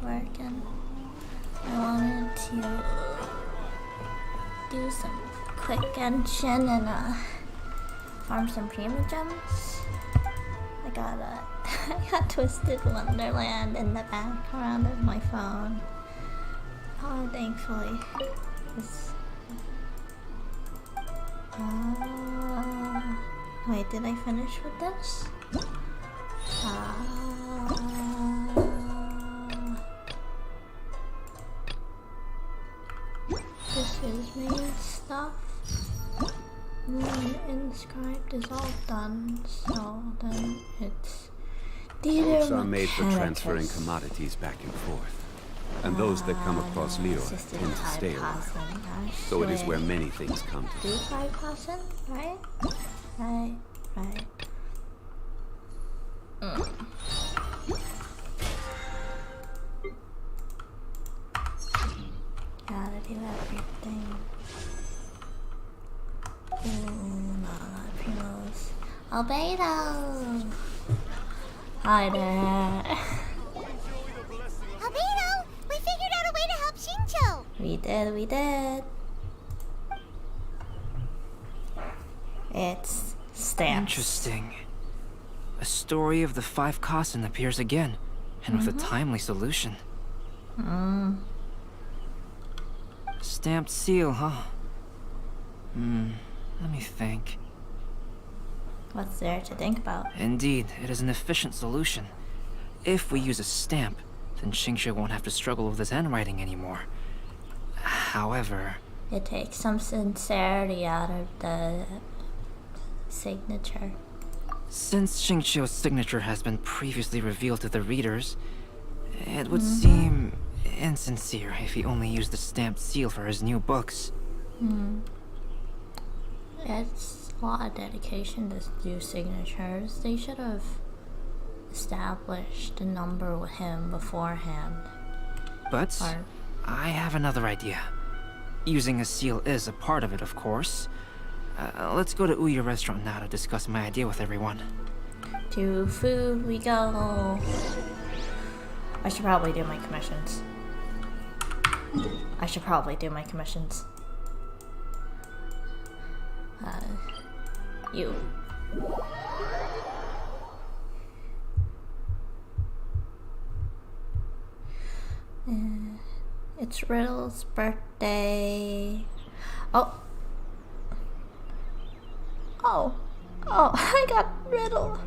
working. I wanted to do some quick Genshin and farm some prima gems. I got Twisted Wonderland in the background of my phone. Oh, thankfully. Wait, did I finish with this? This is main stuff. Inscribed is all done, so then it's Boats are made for transferring commodities back and forth, and those that come across Leo tend to stay a while. So it is where many things come to. 5,000, right? Right. Gotta do everything. Ooh, no, not Primos. Albedo! Hi there. Albedo! We figured out a way to help Shincho! We did. It's stamps. Interesting. A story of the 5 Kasen appears again, and with a timely solution. Stamped seal, huh? Let me think. What's there to think about? Indeed, it is an efficient solution. If we use a stamp, then Xingxue won't have to struggle with his handwriting anymore. However... It takes some sincerity out of the signature. Since Xingqiu's signature has been previously revealed to the readers, it would seem insincere if he only used the stamped seal for his new books. It's a lot of dedication to do signatures. They should have established a number with him beforehand. But I have another idea. Using a seal is a part of it, of course. Let's go to Ouya restaurant now to discuss my idea with everyone. To food we go. I should probably do my commissions. You. It's Riddle's birthday. Oh, I got Riddle.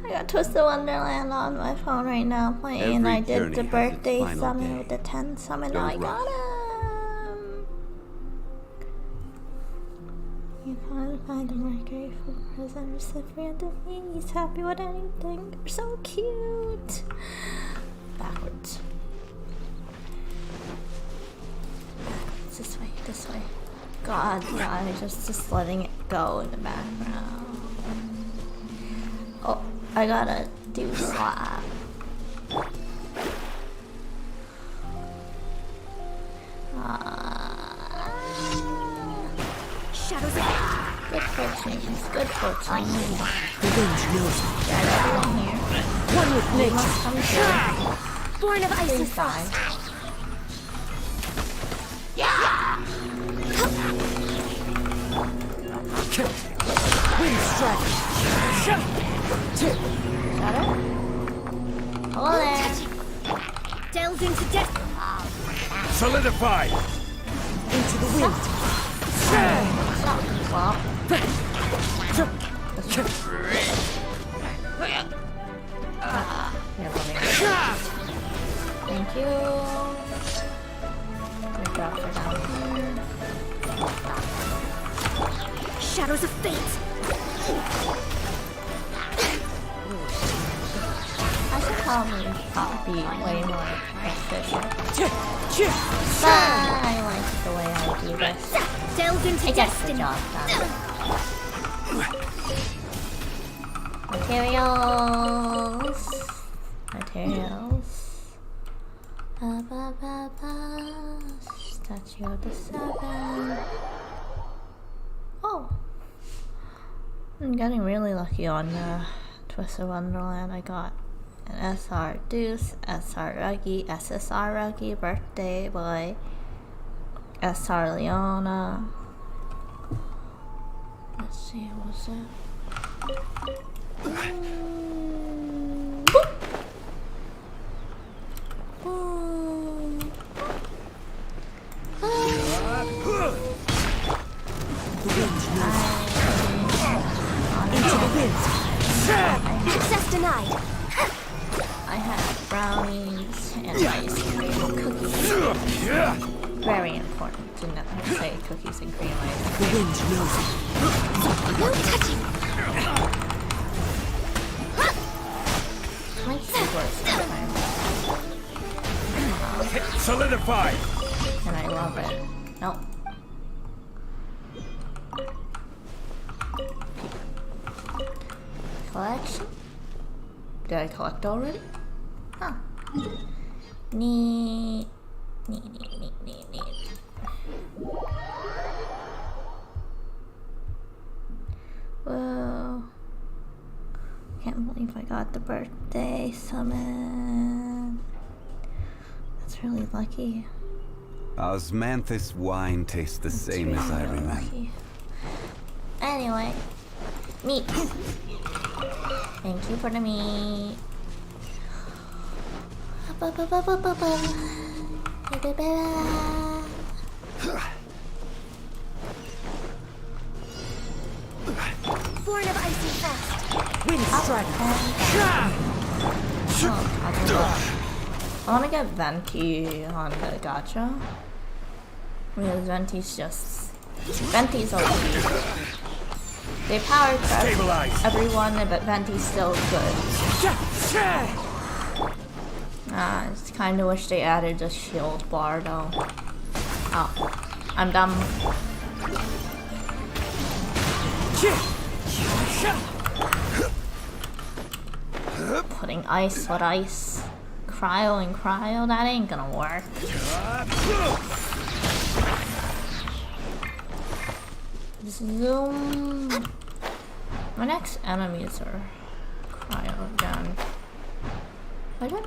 I got Twisted Wonderland on my phone right now playing, and I did the birthday summon with the 10 summon. I got him. You finally find a more grateful present recipient of me. He's happy with anything. They're so cute. Backwards. This way. God, just letting it go in the background. Oh, I gotta do slap. Shadows Good fortune. Revenge knows me. Got everyone here. One with nature. Must come through. born of ice and Please frost. die. Wind strike. Got it? Hello there. Delved into depth. Solidify! Into the wind. Well. Thank you. We dropped her down here. Shadows of fate. I should probably be way more efficient. But I like the way I do this. Delved into It gets the destiny. job done. Materials. Statue of the 7. Oh! I'm getting really lucky on Twisted Wonderland. I got And SR Deuce, SR Ruggy, SSR Ruggy, Birthday Boy, SR Leona. Let's see, what's it? Boop. Boop. Into the wind. Access denied. I had brownies and ice cream cookies. Very important to not say cookies and cream ice. The wind knows it. No touching. My keyboard sometimes. Solidify! And I love it. Nope. Collection? Did I collect already? Huh. Neat. Neat. Whoa. Can't believe I got the birthday summon. That's really lucky. Osmanthus wine tastes the same as I remember. Lucky. Anyway, meat. Thank you for the meat. Born of icy fast. Wind strike. I want to get Venti on the gacha. Because Venti's OP. They power crush everyone, but Venti's still good. I just kind of wish they added the shield bar though. Oh, I'm dumb. Putting ice with ice. Cryo and cryo, that ain't gonna work. Zoom. My next enemies are cryo again. Why did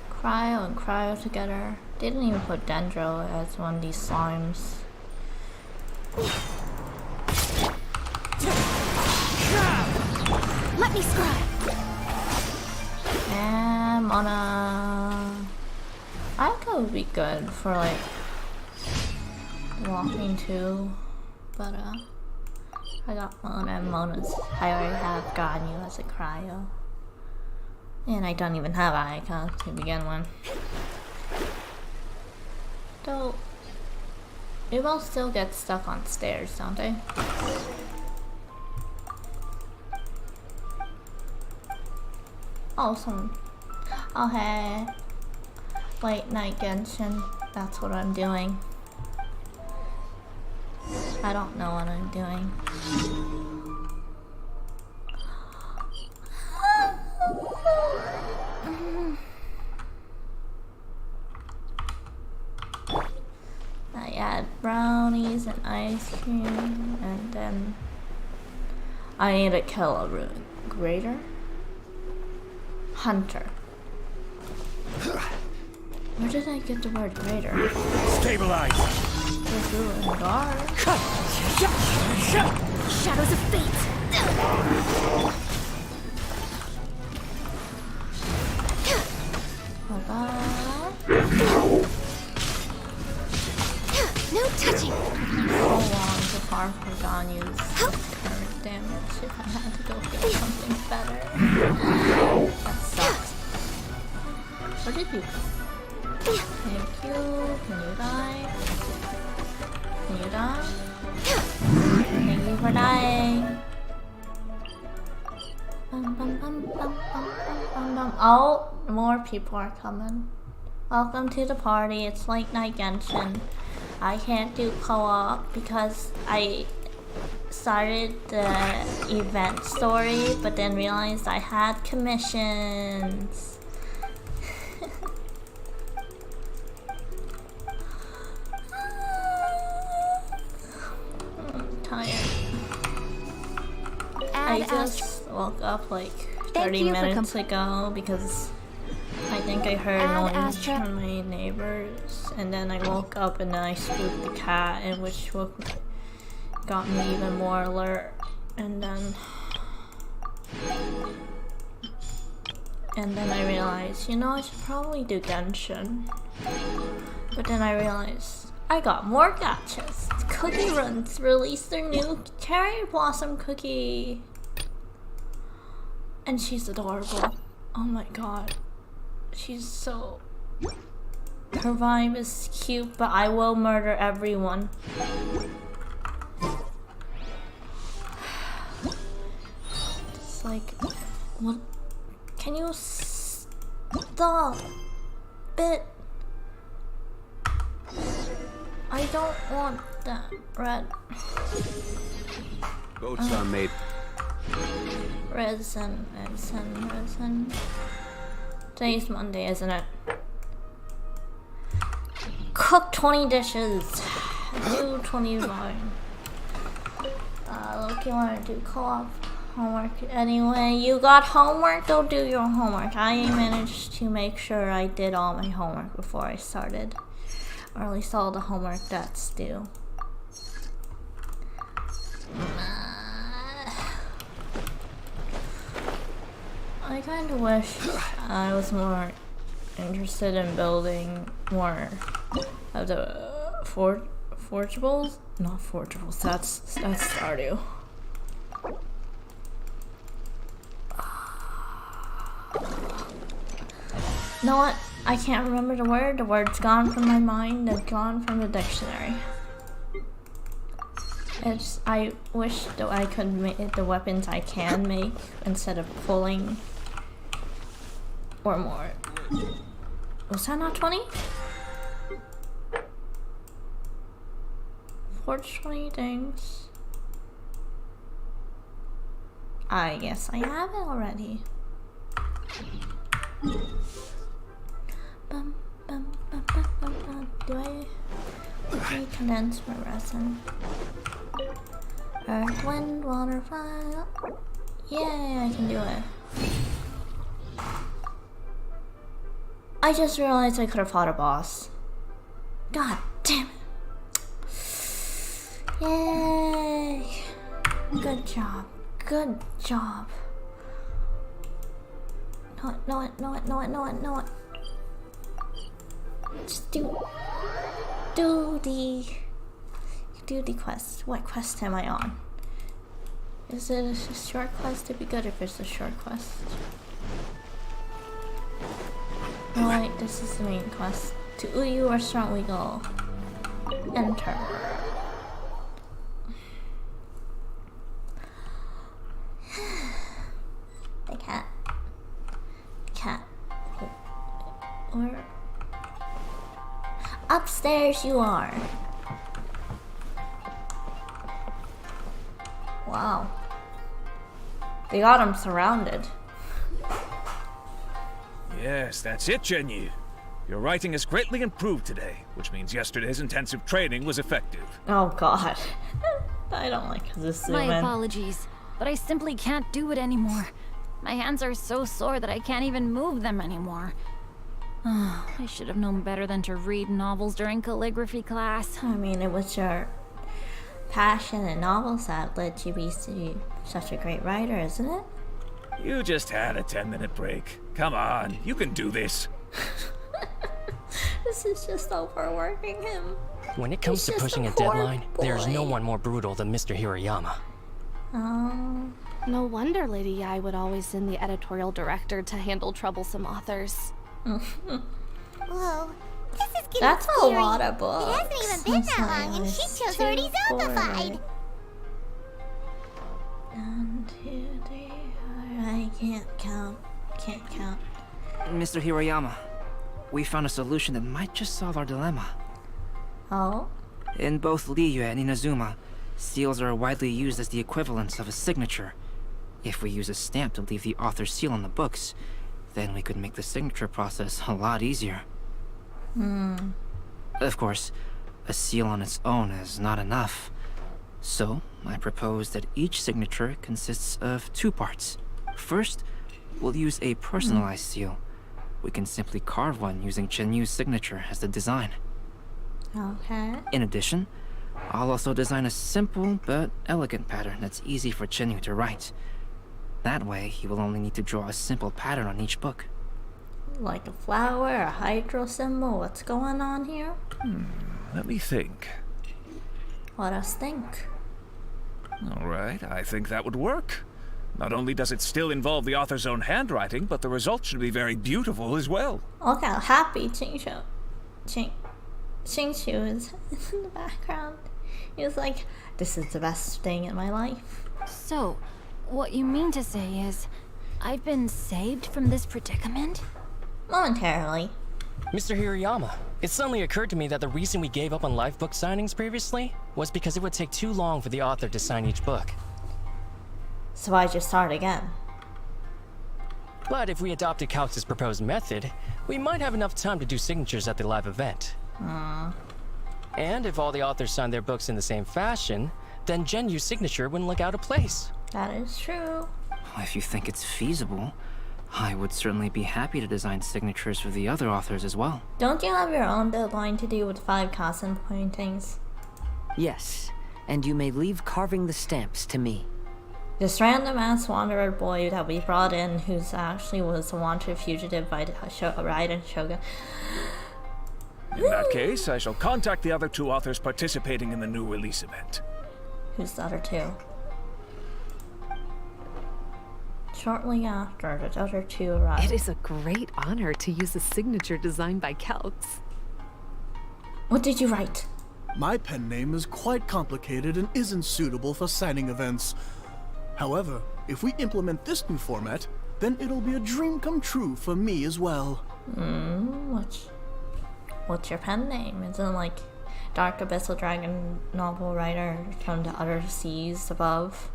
cryo and cryo together? They didn't even put Dendro as one of these slimes. Let me scribe. And Mona. I think it would be good for like walking too, but I got Mona and Mona's. I already have Ganyu as a cryo, and I don't even have Ayaka to begin with. Though they both still get stuck on stairs, don't they? Awesome. Oh hey, late night Genshin. That's what I'm doing. I don't know what I'm doing. I had brownies and ice cream, and then I need to kill a greater hunter. Where did I get the word greater? Stabilize! And guard. Shadows of fate. Hold on. No touching. So long to farm for Ganyu's current damage if I had to go get something better. That sucks. Where did you go? Thank you. Can you die? Can you die? Thank you for dying. Oh, more people are coming. Welcome to the party. It's late night Genshin. I can't do co-op because I started the event story, but then realized I had commissions. I'm tired. I just woke up like Thank 30 you for minutes ago because I think I heard Add noise Astra. from my neighbors, and then I woke up and then I spooked the cat, and which got me even more alert, and then I realized, you know, I should probably do Genshin. But then I realized I got more gachas. Cookie Runs released their new cherry blossom cookie. And she's adorable. Oh my god. She's so... Her vibe is cute, but I will murder everyone. It's like... What? Can you stop it? I don't want that red. Boats are made. Resin. Today's Monday, isn't it? Cook 20 dishes. Do 29. Look, you wanna do co-op homework anyway. You got homework? Go do your homework. I managed to make sure I did all my homework before I started. Or at least all the homework that's due. I kind of wish I was more interested in building more of the forgeables. Not forgeables. That's Stardew. You know what? I can't remember the word. The word's gone from my mind. It's gone from the dictionary. I wish that I could make the weapons I can make instead of pulling or more. Was that not 20? Forge 20 things. I guess I have it already. Do I condense my resin? Earth, wind, water, fire. Yay, I can do it. I just realized I could have fought a boss. God damn it. Yay. Good job. Good job. Know it. Just do the quest. What quest am I on? Is it a short quest? It'd be good if it's a short quest. No, wait, this is the main quest. To Uyu restaurant we go. Enter. The cat. Or upstairs you are. Wow. They got him surrounded. Yes, that's it, Jinyu. Your writing has greatly improved today, which means yesterday's intensive training was effective. Oh god. I don't like this zoom My in. apologies, but I simply can't do it anymore. My hands are so sore that I can't even move them anymore. I should have known better than to read novels during calligraphy class. I mean, it was your passion and novels that led you to be such a great writer, isn't it? You just had a 10-minute break. Come on, you can do this. This is just overworking him. When it comes He's to just pushing a a poor deadline, there's no boy. one more brutal than Mr. Hirayama. Oh. No wonder Lady Yai would always send the editorial director to handle troublesome authors. Whoa, this is getting That's a scary. lot of books. It hasn't even been that long, and It's Shincho's already too zombified. 1, 2, 3, 4. I can't count. Mr. Hirayama, we found a solution that might just solve our dilemma. Oh? In both Liyue and Inazuma, seals are widely used as the equivalents of a signature. If we use a stamp to leave the author's seal on the books, then we could make the signature process a lot easier. Of course, a seal on its own is not enough. So, I propose that each signature consists of 2 parts. First, we'll use a personalized seal. We can simply carve one using Chenyu's signature as the design. Okay. In addition, I'll also design a simple but elegant pattern that's easy for Chenyu to write. That way, he will only need to draw a simple pattern on each book. Like a flower, a hydro symbol. What's going on here? Let me think. Let us think. Alright, I think that would work. Not only does it still involve the author's own handwriting, but the result should be very beautiful as well. Look how happy Chingshu is in the background. He was like, this is the best thing in my life. So, what you mean to say is, I've been saved from this predicament? Momentarily. Mr. Hirayama, it suddenly occurred to me that the reason we gave up on live book signings previously was because it would take too long for the author to sign each book. So I just start again. But if we adopted Calx's proposed method, we might have enough time to do signatures at the live event. And if all the authors signed their books in the same fashion, then Genyu's signature wouldn't look out of place. That is true. If you think it's feasible, I would certainly be happy to design signatures for the other authors as well. Don't you have your own deadline to do with 5 custom paintings? Yes, and you may leave carving the stamps to me. This random ass wanderer boy that we brought in, who's actually was a wanted fugitive by the Raiden Shogun. In that case, I shall contact the other 2 authors participating in the new release event. Who's the other 2? Shortly after, the other 2 arrived. It is a great honor to use a signature designed by Calx. What did you write? My pen name is quite complicated and isn't suitable for signing events. However, if we implement this new format, then it'll be a dream come true for me as well. What's your pen name? Is it like Dark Abyssal Dragon novel writer from the other seas above?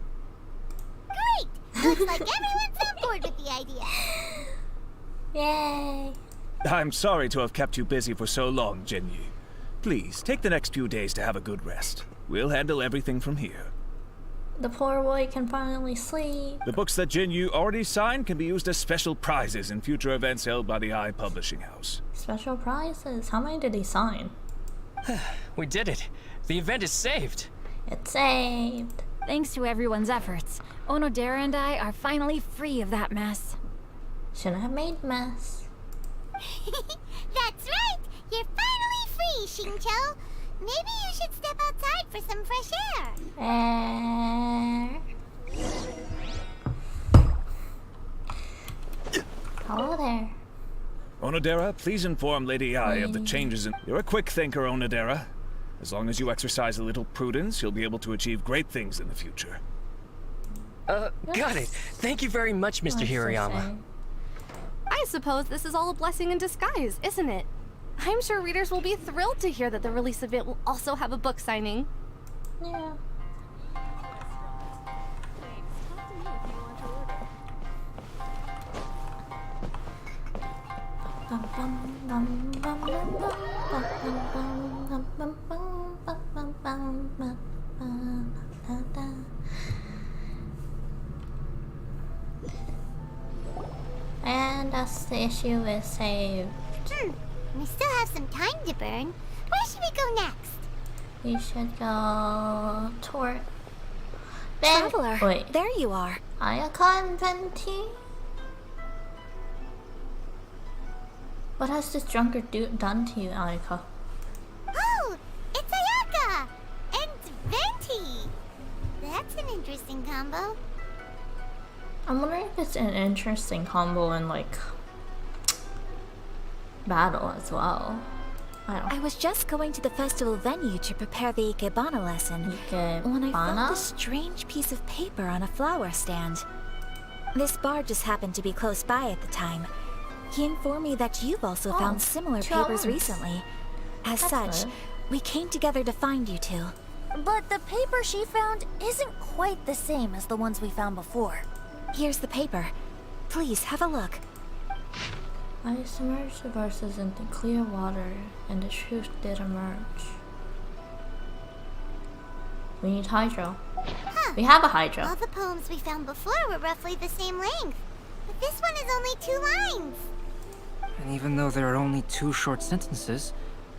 Great! Looks like everyone's on board with the idea. Yay! I'm sorry to have kept you busy for so long, Genyu. Please, take the next few days to have a good rest. We'll handle everything from here. The poor boy can finally sleep. The books that Genyu already signed can be used as special prizes in future events held by the I Publishing House. Special prizes? How many did he sign? We did it. The event is saved. It's saved. Thanks to everyone's efforts, Onodera and I are finally free of that mess. Shouldn't have made mess. That's right! You're finally free, Xingqiu. Maybe you should step outside for some fresh air. Hello there. Onodera, please inform Lady Ai of the changes in... You're a quick thinker, Onodera. As long as you exercise a little prudence, you'll be able to achieve great things in the future. Got it. Thank you very much, Mr. Hirayama. I suppose this is all a blessing in disguise, isn't it? I'm sure readers will be thrilled to hear that the release event will also have a book signing. Yeah. And that's the issue is saved. We still have some time to burn. Where should we go next? We should go toward... Traveler, Wait. there you are. Ayaka and Venti? What has this drunkard done to you, Ayaka? Oh, it's Ayaka! And Venti! That's an interesting combo. I'm wondering if it's an interesting combo in, like, battle as well. I was just going to the festival venue to prepare the Ikebana lesson when I found this strange piece of paper on a flower stand. This bar just happened to be close by at the time. He informed me that you've also found similar papers recently. As such, we came together to find you two. But the paper she found isn't quite the same as the ones we found before. Here's the paper. Please have a look. I submerged the verses into clear water, and the truth did emerge. We need hydro. Huh. We have a hydro. All the poems we found before were roughly the same length. But this one only 2 lines. And even though there are only 2 short sentences,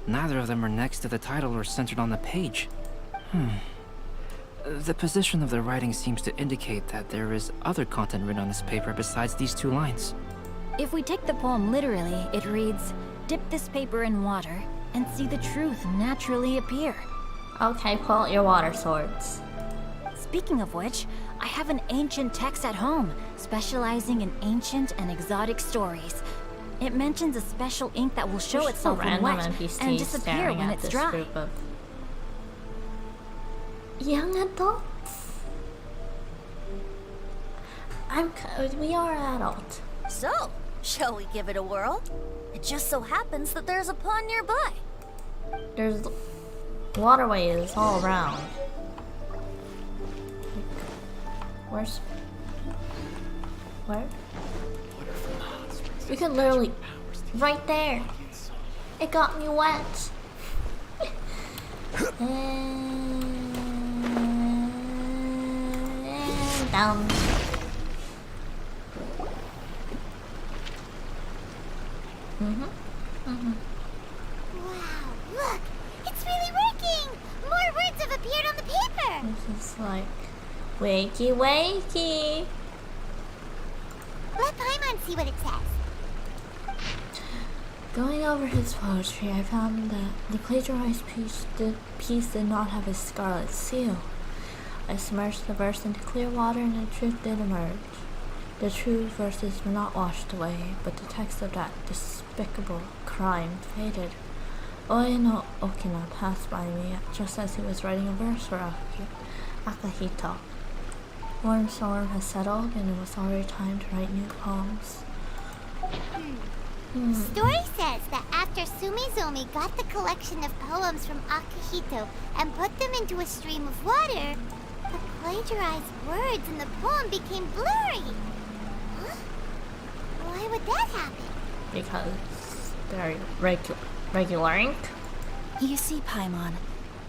neither of them are next to the title or centered on the page. The position of the writing seems to indicate that there is other content written on this paper besides these 2 lines. If we take the poem literally, it reads, "Dip this paper in water and see the truth naturally appear." Okay, pull out your water swords. Speaking of which, I have an ancient text at home, specializing in ancient and exotic stories. It mentions a special ink that will show itself when wet and disappear when it's dry. Group of young adults. We are adult. So, shall we give it a whirl? It just so happens that there's a pond nearby. There's waterways all around. Where? We could literally... Right there! It got me wet! and down. Wow, look! It's really working! More words have appeared on the paper! This is like... Wakey, wakey! Let Paimon see what it says. Going over his poetry, I found that the plagiarized piece did not have a scarlet seal. I submerged the verse into clear water and the truth did emerge. The true verses were not washed away, but the text of that despicable crime faded. Oi no Okina passed by me just as he was writing a verse for Akihito. Warm storm has settled and it was already time to write new poems. Story says that after Sumizomi got the collection of poems from Akihito and put them into a stream of water, the plagiarized words in the poem became blurry. Huh? Why would that happen? Because they're regular ink. You see, Paimon,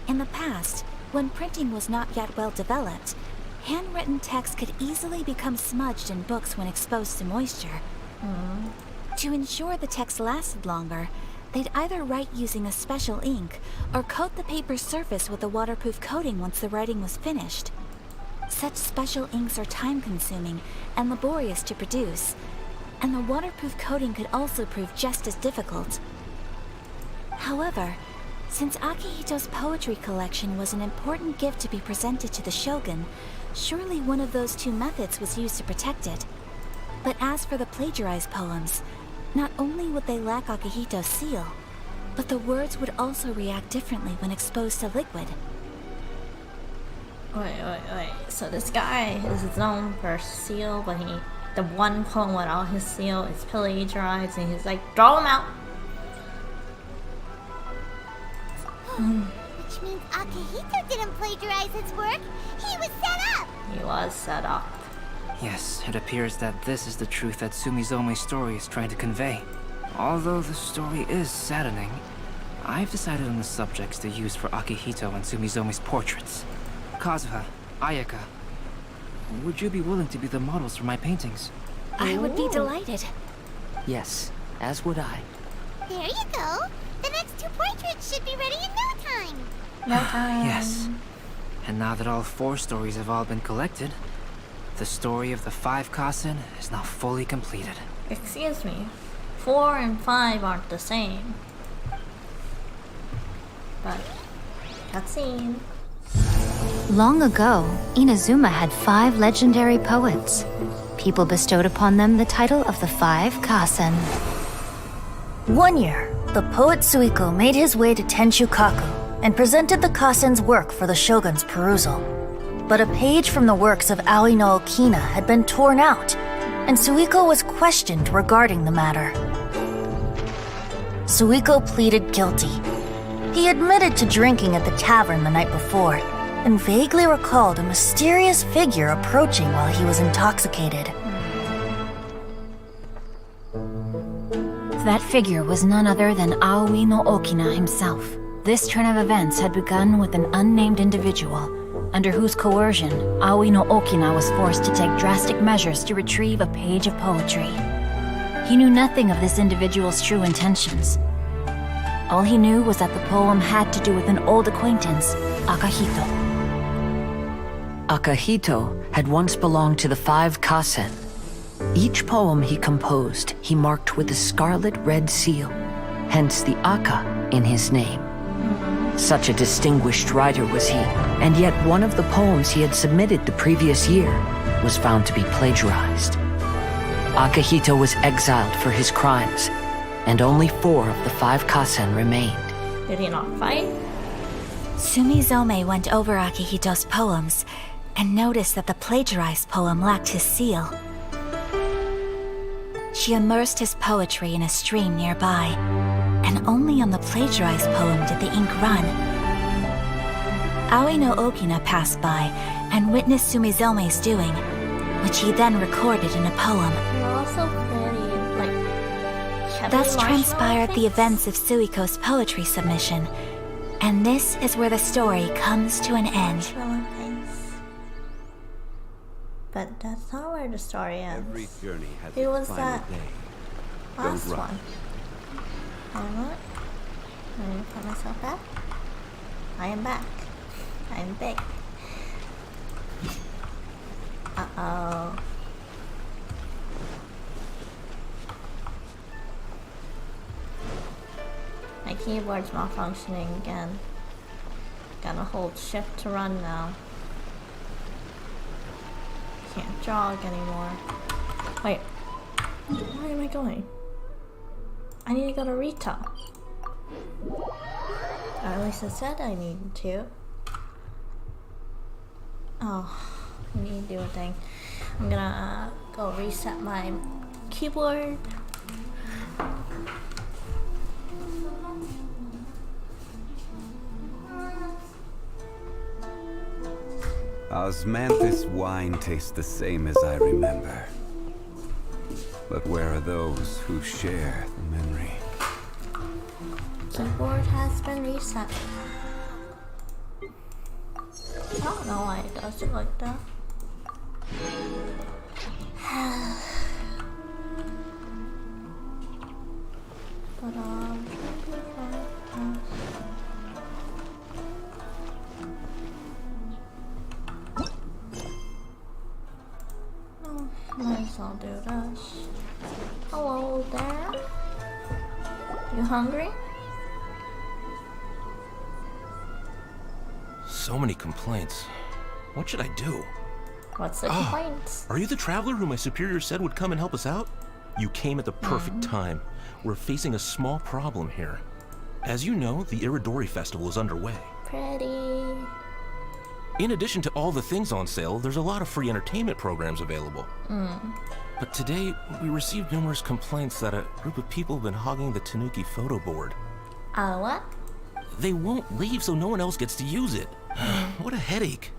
in the past, when printing was not yet well developed, handwritten text could easily become smudged in books when exposed to moisture. To ensure the text lasted longer, they'd either write using a special ink or coat the paper's surface with a waterproof coating once the writing was finished. Such special inks are time-consuming and laborious to produce, and the waterproof coating could also prove just as difficult. However, since Akihito's poetry collection was an important gift to be presented to the shogun, surely one of those 2 methods was used to protect it. But as for the plagiarized poems, not only would they lack Akihito's seal, but the words would also react differently when exposed to liquid. Wait. So this guy is known for seal, but the one poem without his seal is plagiarized, and he's like, throw him out! Which means Akihito didn't plagiarize his work. He was set up! He was set up. Yes, it appears that this is the truth that Sumizome's story is trying to convey. Although the story is saddening, I've decided on the subjects to use for Akihito and Sumizome's portraits. Kazuha, Ayaka, would you be willing to be the models for my paintings? I would be delighted. Yes, as would I. There you go. The next 2 portraits should be ready in no time. No time. Yes. And now that all 4 stories have all been collected, the story of the 5 Kasen is now fully completed. Excuse me. 4 and 5 aren't the same. But, cutscene. Long ago, Inazuma had 5 legendary poets. People bestowed upon them the title of the 5 Kasen. One year, the poet Suiko made his way to Tenshukaku and presented the Kasen's work for the shogun's perusal. But a page from the works of Aoi no Okina had been torn out, and Suiko was questioned regarding the matter. Suiko pleaded guilty. He admitted to drinking at the tavern the night before, and vaguely recalled a mysterious figure approaching while he was intoxicated. That figure was none other than Aoi no Okina himself. This turn of events had begun with an unnamed individual, under whose coercion, Aoi no Okina was forced to take drastic measures to retrieve a page of poetry. He knew nothing of this individual's true intentions. All he knew was that the poem had to do with an old acquaintance, Akahito. Akahito had once belonged to the 5 Kasen. Each poem he composed, he marked with a scarlet red seal, hence the Aka in his name. Such a distinguished writer was he, and yet one of the poems he had submitted the previous year was found to be plagiarized. Akahito was exiled for his crimes, and only 4 of the 5 Kasen remained. Did he not fight? Sumizome went over Akihito's poems and noticed that the plagiarized poem lacked his seal. She immersed his poetry in a stream nearby, and only on the plagiarized poem did the ink run. Aoi no Okina passed by and witnessed Sumizome's doing, which he then recorded in a poem. You're also very, like, Thus transpired the events of Suiko's poetry submission, and this is where the story comes to an end. But that's not where the story ends. Every journey has It its was final that day. last Don't rush. one. You know what? Let me put myself back. I am back. I am big. Uh-oh. My keyboard's malfunctioning again. Gotta hold shift to run now. Can't jog anymore. Wait. Where am I going? I need to go to Rita. Or at least it said I needed to. Oh, I need to do a thing. I'm gonna go reset my keyboard. Osmanthus wine tastes the same as I remember. But where are those who share the memory? Keyboard has been reset. I don't know why it does it like that. But might as well do this. Hello there. You hungry? So many complaints. What should I do? What's the complaints? Are you the traveler who my superior said would come and help us out? You came at the perfect time. We're facing a small problem here. As you know, the Iridori Festival is underway. Pretty. In addition to all the things on sale, there's a lot of free entertainment programs available. But today, we received numerous complaints that a group of people have been hogging the Tanuki photo board. What? They won't leave so no one else gets to use it. What a headache.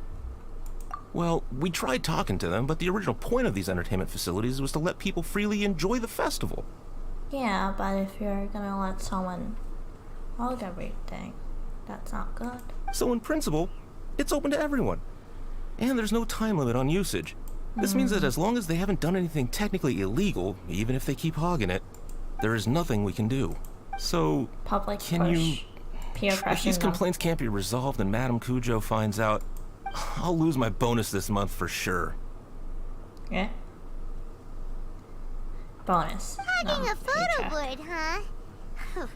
Well, we tried talking to them, but the original point of these entertainment facilities was to let people freely enjoy the festival. Yeah, but if you're gonna let someone hog everything, that's not good. So in principle, it's open to everyone. And there's no time limit on usage. This means that as long as they haven't done anything technically illegal, even if they keep hogging it, there is nothing we can do. So, Public can push. you... Peer If pressure. these complaints can't be resolved and Madame Cujo finds out, I'll lose my bonus this month for sure. Yeah. Bonus. Hogging a photo board, huh?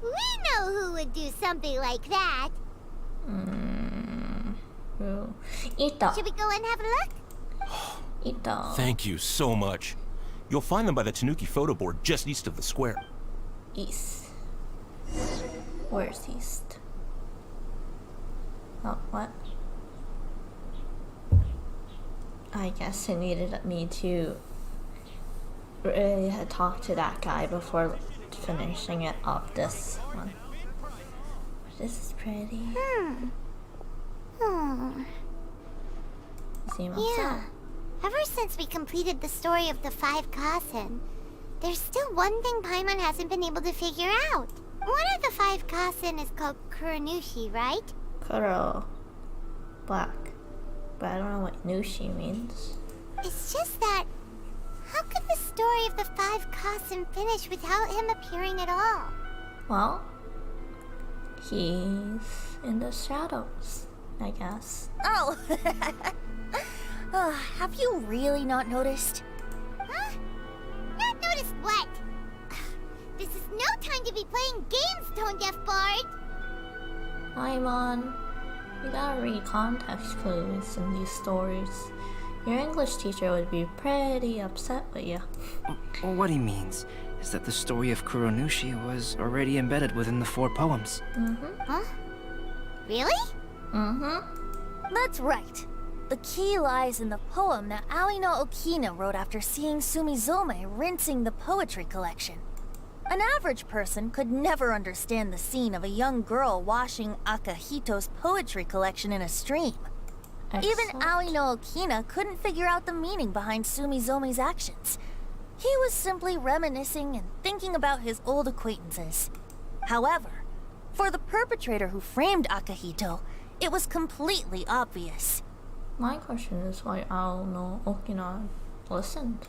We know who would do something like that. Ito. Should we go and have a look? Ito. Thank you so much. You'll find them by the Tanuki photo board just east of the square. East. Where's east? Oh, what? I guess I needed me to really talk to that guy before finishing it up this one. This is pretty. You seem upset. Yeah. Ever since we completed the story of the 5 Kasen, there's still one thing Paimon hasn't been able to figure out. One of the 5 Kasen is called Kuronushi, right? Kuro. Black. But I don't know what Nushi means. It's just that... How could the story of the 5 5 Kasen finish without him appearing at all? Well, he's in the shadows, I guess. Oh! Have you really not noticed? Huh? Not noticed what? This is no time to be playing games, Tone Deaf Bard! Paimon, you gotta read context clues in these stories. Your English teacher would be pretty upset with you. What he means is that the story of Kuronushi was already embedded within the 4 poems. Huh? Really? That's right. The key lies in the poem that Aoi no Okina wrote after seeing Sumizome rinsing the poetry collection. An average person could never understand the scene of a young girl washing Akahito's poetry collection in a stream. Excellent. Even Aoi no Okina couldn't figure out the meaning behind Sumizome's actions. He was simply reminiscing and thinking about his old acquaintances. However, for the perpetrator who framed Akahito, it was completely obvious. My question is why Ao no Okina listened.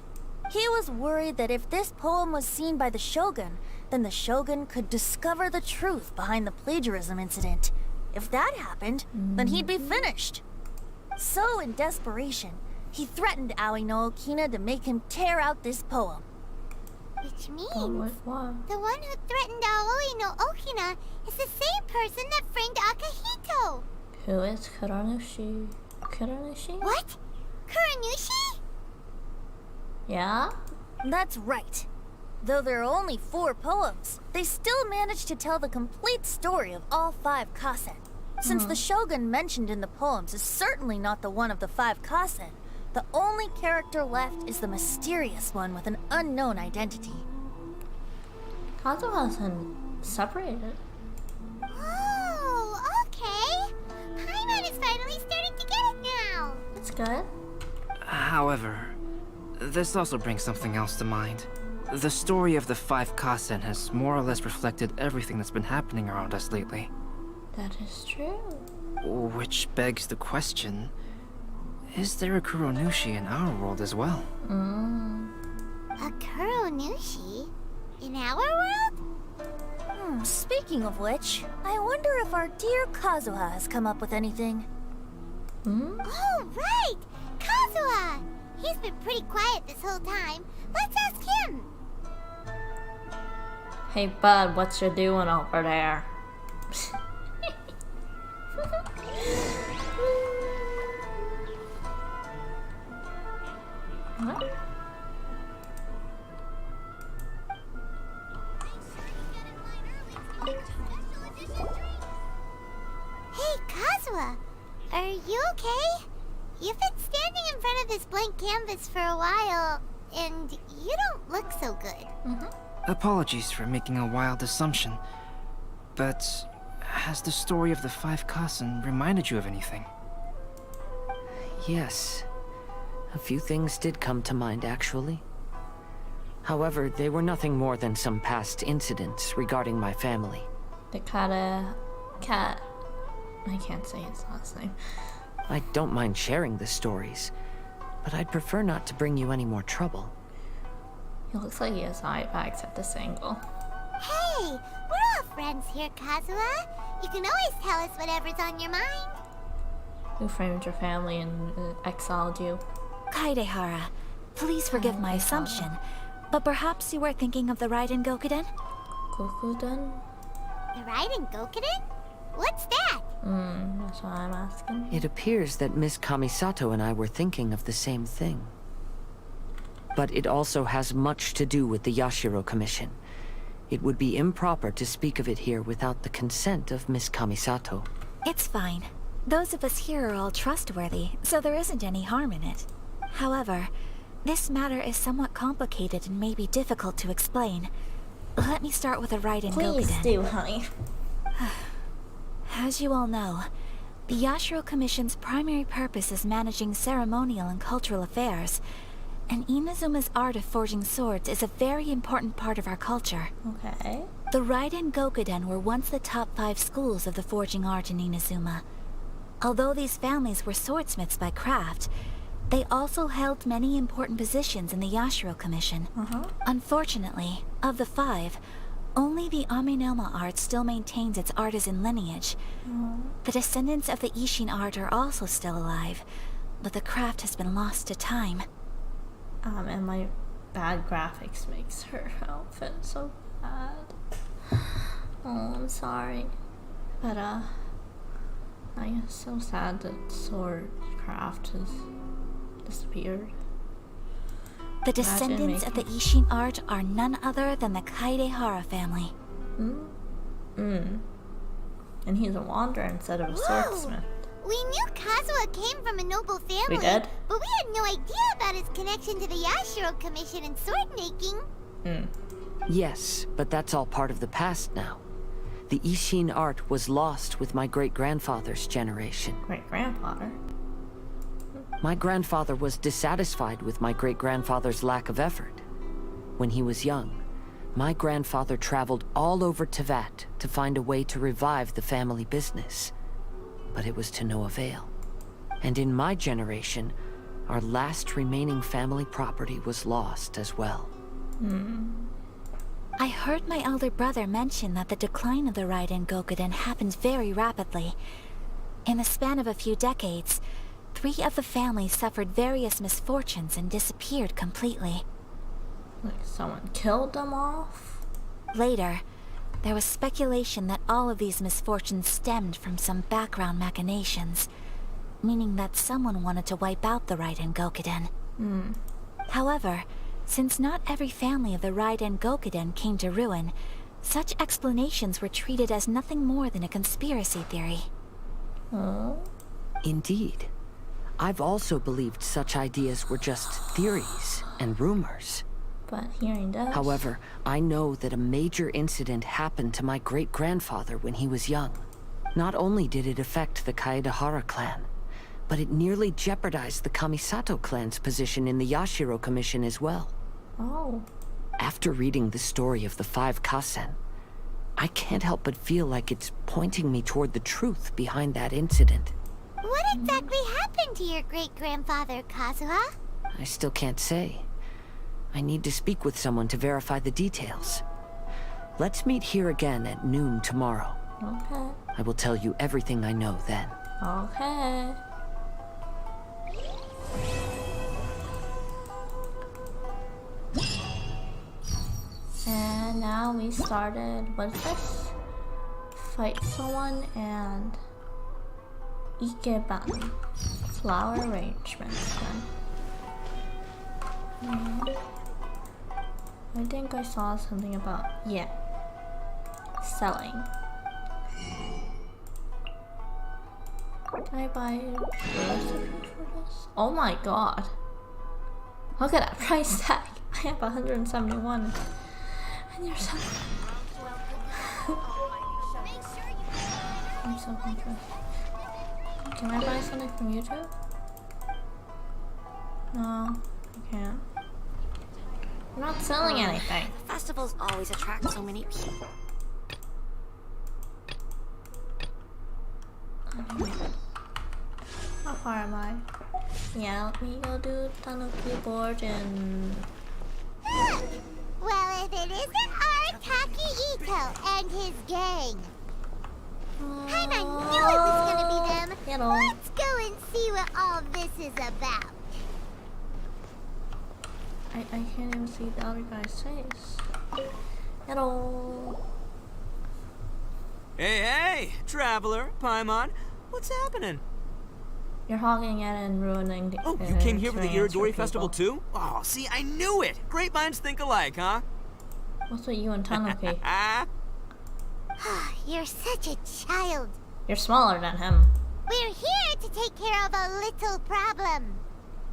He was worried that if this poem was seen by the Shogun, then the Shogun could discover the truth behind the plagiarism incident. If that happened, then he'd be finished. So, in desperation, he threatened Aoi no Okina to make him tear out this poem. Which means What? the one who threatened Aoi no Okina is the same person that framed Akahito! Who is Kuronushi? Kuronushi? What? Kuranushi? Yeah? That's right. Though there are only 4 poems, they still managed to tell the complete story of all 5 Kasen. Since the Shogun mentioned in the poems is certainly not the one of the 5 Kasen, the only character left is the mysterious one with an unknown identity. Kazuha's separated. Oh, okay. Paimon is finally starting to get it now. That's good. However, this also brings something else to mind. The story of the 5 Kasen has more or less reflected everything that's been happening around us lately. That is true. Which begs the question, is there a Kuronushi in our world as well? A Kuranushi? In our world? Speaking of which, I wonder if our dear Kazuha has come up with anything. Oh, right! Kazuha! He's been pretty quiet this whole time. Let's ask him! Hey bud, what you doing over there? What? Hey, Kazuha! Are you okay? You've been standing in front of this blank canvas for a while, and you don't look so good. Apologies for making a wild assumption, but has the story of the 5 Kasen reminded you of anything? Yes. A few things did come to mind, actually. However, they were nothing more than some past incidents regarding my family. The cat. I can't say his last name. I don't mind sharing the stories, but I'd prefer not to bring you any more trouble. He looks like he has eye bags at this angle. Hey, we're all friends here, Kazuha. You can always tell us whatever's on your mind. Who framed your family and exiled you? Kaidehara, please forgive my assumption, but perhaps you were thinking of the Raiden Gokuden? Gokuden? The Raiden Gokuden? What's that? That's what I'm asking. It appears that Miss Kamisato and I were thinking of the same thing. But it also has much to do with the Yashiro Commission. It would be improper to speak of it here without the consent of Miss Kamisato. It's fine. Those of us here are all trustworthy, so there isn't any harm in it. However, this matter is somewhat complicated and may be difficult to explain. Let me start with the Raiden Gokuden. Please do, honey. As you all know, the Yashiro Commission's primary purpose is managing ceremonial and cultural affairs, and Inazuma's art of forging swords is a very important part of our culture. Okay. The Raiden Gokuden were once the top 5 schools of the forging art in Inazuma. Although these families were swordsmiths by craft, They also held many important positions in the Yashiro Commission. Unfortunately, of the 5, only the Amenoma art still maintains its artisan lineage. The descendants of the Ishin art are also still alive, but the craft has been lost to time. And my bad graphics makes her outfit so bad. Oh, I'm sorry. But, I am so sad that sword craft has disappeared. The descendants of the Ishin art are none other than the Kaidehara family. And he's a wanderer instead of a swordsmith. We knew Kazuha came from a noble family. We did? But we had no idea about his connection to the Yashiro Commission and sword making. Yes, but that's all part of the past now. The Ishin art was lost with my great-grandfather's generation. Great-grandfather? My grandfather was dissatisfied with my great-grandfather's lack of effort. When he was young, my grandfather traveled all over Tevat to find a way to revive the family business. But it was to no avail. And in my generation, our last remaining family property was lost as well. I heard my elder brother mention that the decline of the Raiden Gokuden happened very rapidly. In the span of a few decades, 3 of the families suffered various misfortunes and disappeared completely. Like someone killed them off? Later, there was speculation that all of these misfortunes stemmed from some background machinations, meaning that someone wanted to wipe out the Raiden Gokuden. However, since not every family of the Raiden Gokuden came to ruin, such explanations were treated as nothing more than a conspiracy theory. Indeed. I've also believed such ideas were just theories and rumors. But hearing this... However, I know that a major incident happened to my great-grandfather when he was young. Not only did it affect the Kaedehara clan, but it nearly jeopardized the Kamisato clan's position in the Yashiro Commission as well. After reading the story of the 5 Kasen, I can't help but feel like it's pointing me toward the truth behind that incident. What exactly happened to your great-grandfather, Kazuha? I still can't say. I need to speak with someone to verify the details. Let's meet here again at noon tomorrow. Okay. I will tell you everything I know then. Okay. And now we started, what is this? Fight someone and Ikeban. Flower arrangement. I think I saw something about, selling. Can I buy groceries for this? Oh my god. Look at that price tag. I have 171. And you're so... I'm so confused. Can I buy something from YouTube? No, I can't. I'm not selling anything. Festivals always attract so many people. How far am I? Yeah, let me go do Tanuki board and... Well, if it isn't Arataki Ito and his gang. Kinda knew it was gonna be them. Let's go and see what all this is about. I can't even see the other guy's face. Hello. Hey, traveler, Paimon, what's happening? You're hogging it and ruining the... Oh, you came here for the Iridori Festival too? Oh, see, I knew it! Great minds think alike, huh? What's with you and Tanuki? You're such a child. You're smaller than him. We're here to take care of a little problem.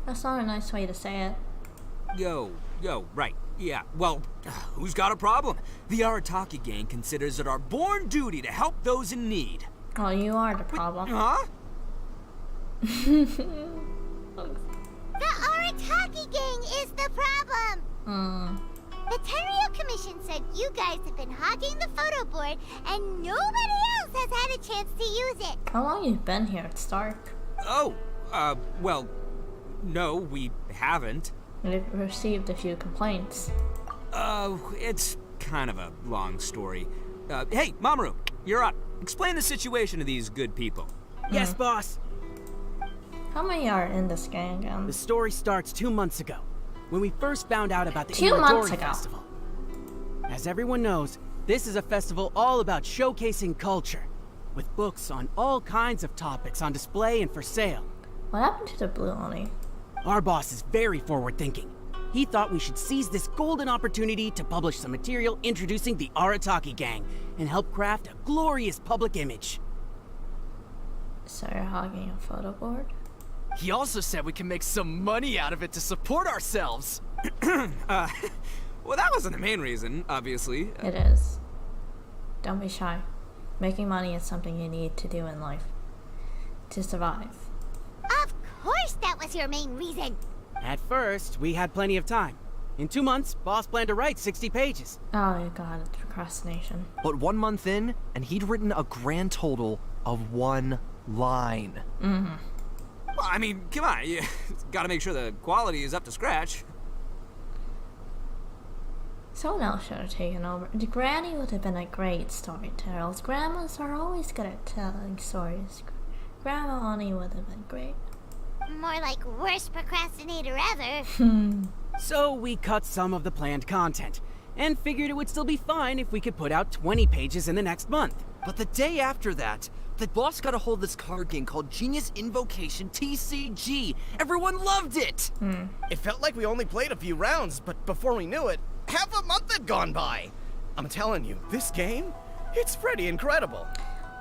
That's not a nice way to say it. Yo, right. Yeah, well, who's got a problem? The Arataki gang considers it our born duty to help those in need. Oh, you are the problem. Huh? The Arataki gang is the problem. The Terio Commission said you guys have been hogging the photo board and nobody else has had a chance to use it. How long you been here? It's dark. Oh, well, no, we haven't. We've received a few complaints. It's kind of a long story. Hey, Mamoru, you're up. Explain the situation to these good people. Yes, boss. How many are in this gang again? The story starts 2 months ago, when we first found out about the 2 months Iridori ago. Festival. As everyone knows, this is a festival all about showcasing culture, with books on all kinds of topics on display and for sale. What happened to the blue Oni? Our boss is very forward-thinking. He thought we should seize this golden opportunity to publish some material introducing the Arataki gang and help craft a glorious public image. So you're hogging a photo board? He also said we can make some money out of it to support ourselves. Well, that wasn't the main reason, obviously. It is. Don't be shy. Making money is something you need to do in life. To survive. Of course that was your main reason. At first, we had plenty of time. In 2 months, boss planned to write 60 pages. Oh god, it's procrastination. But 1 month in, and he'd written a grand total of 1 line. Mm-hmm. Well, I mean, come on, you gotta make sure the quality is up to scratch. Someone else should have taken over. The granny would have been a great storyteller. Grandmas are always good at telling stories. Grandma Oni would have been great. More like worst procrastinator ever. So we cut some of the planned content, and figured it would still be fine if we could put out 20 pages in the next month. But the day after that, the boss got a hold of this card game called Genius Invocation TCG. Everyone loved it! It felt like we only played a few rounds, but before we knew it, half a month had gone by. I'm telling you, this game, it's pretty incredible.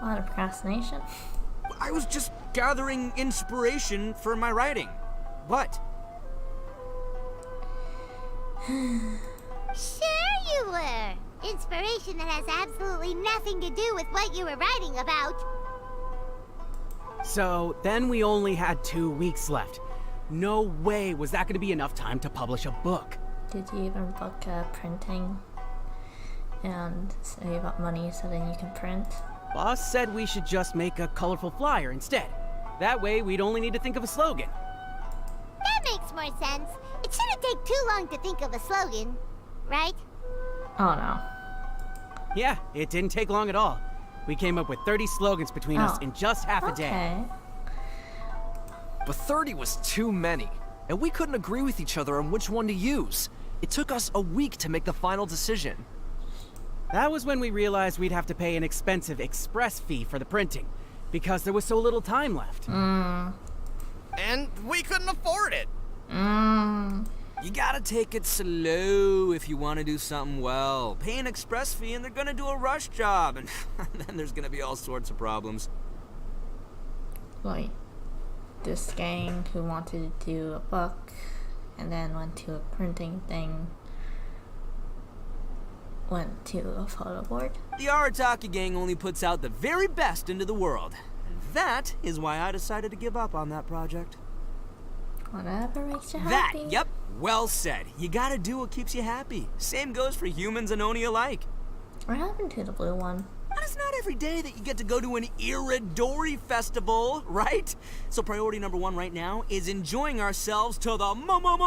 A lot of procrastination. I was just gathering inspiration for my writing. What? Sure you were. Inspiration that has absolutely nothing to do with what you were writing about. So then we only had 2 weeks left. No way was that going to be enough time to publish a book. Did you even book printing and save up money so then you can print? Boss said we should just make a colorful flyer instead. That way we'd only need to think of a slogan. That makes more sense. It shouldn't take too long to think of a slogan, right? Oh no. Yeah, it didn't take long at all. We came up with 30 slogans between us in just half a day. But 30 was too many, and we couldn't agree with each other on which one to use. It took us a week to make the final decision. That was when we realized we'd have to pay an expensive express fee for the printing, because there was so little time left. And we couldn't afford it. You gotta take it slow if you want to do something well. Pay an express fee and they're gonna do a rush job, and then there's gonna be all sorts of problems. Like this gang who wanted to do a book and then went to a printing thing, went to a photo board. The Arataki gang only puts out the very best into the world. And that is why I decided to give up on that project. Whatever makes you happy. Yep, well said. You gotta do what keeps you happy. Same goes for humans and Oni alike. What happened to the blue one? And it's not every day that you get to go to an Iridori festival, right? So priority number 1 right now is enjoying ourselves to the